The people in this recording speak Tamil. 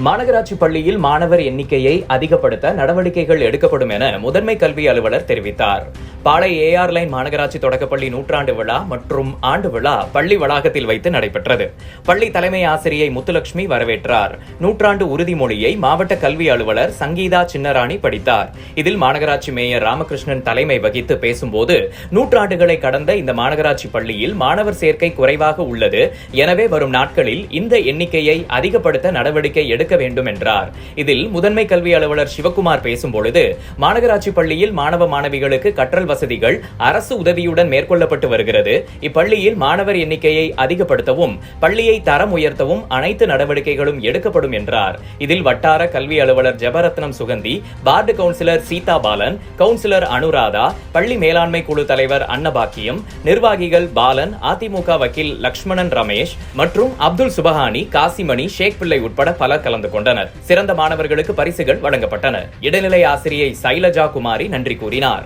மாநகராட்சி பள்ளியில் மாணவர் எண்ணிக்கையை அதிகப்படுத்த நடவடிக்கைகள் எடுக்கப்படும் என முதன்மை கல்வி அலுவலர் தெரிவித்தார். பாளை ஏஆர் லைன் மாநகராட்சி தொடக்கப்பள்ளி நூற்றாண்டு விழா மற்றும் ஆண்டு விழா பள்ளி வளாகத்தில் வைத்து நடைபெற்றது. பள்ளி தலைமை ஆசிரியை முத்துலட்சுமி வரவேற்றார். நூற்றாண்டு உறுதிமொழியை மாவட்ட கல்வி அலுவலர் சங்கீதா சின்னராணி படித்தார். இதில் மாநகராட்சி மேயர் ராமகிருஷ்ணன் தலைமை வகித்து பேசும்போது, நூற்றாண்டுகளை கடந்த இந்த மாநகராட்சி பள்ளியில் மாணவர் சேர்க்கை குறைவாக உள்ளது. எனவே வரும் நாட்களில் இந்த எண்ணிக்கையை அதிகப்படுத்த நடவடிக்கை எடுக்க வேண்டும் என்றார். இதில் முதன்மை கல்வி அலுவலர் சிவக்குமார் பேசும்பொழுது, மாநகராட்சி பள்ளியில் மாணவ மாணவிகளுக்கு கற்றல் வசதிகள் அரசு உதவியுடன் மேற்கொள்ளப்பட்டு வருகிறது. இப்பள்ளியில் மாணவர் எண்ணிக்கையை அதிகப்படுத்தவும் பள்ளியை தரம் உயர்த்தவும் அனைத்து நடவடிக்கைகளும் எடுக்கப்படும் என்றார். இதில் வட்டார கல்வி அலுவலர் Jebaratnam Suganthi, ward councillor Sita Balan, councillor Anuradha, பள்ளி மேலாண்மை குழு தலைவர் அன்னபாக்கியம், நிர்வாகிகள் பாலன், அதிமுக வக்கீல் லக்ஷ்மணன் ரமேஷ் மற்றும் அப்துல் சுபஹானி, காசிமணி, ஷேக் பிள்ளை உட்பட பலர் கலந்து கொண்டனர். சிறந்த மாணவர்களுக்கு பரிசுகள் வழங்கப்பட்டன. இடைநிலை ஆசிரியை சைலஜா குமாரி நன்றி கூறினார்.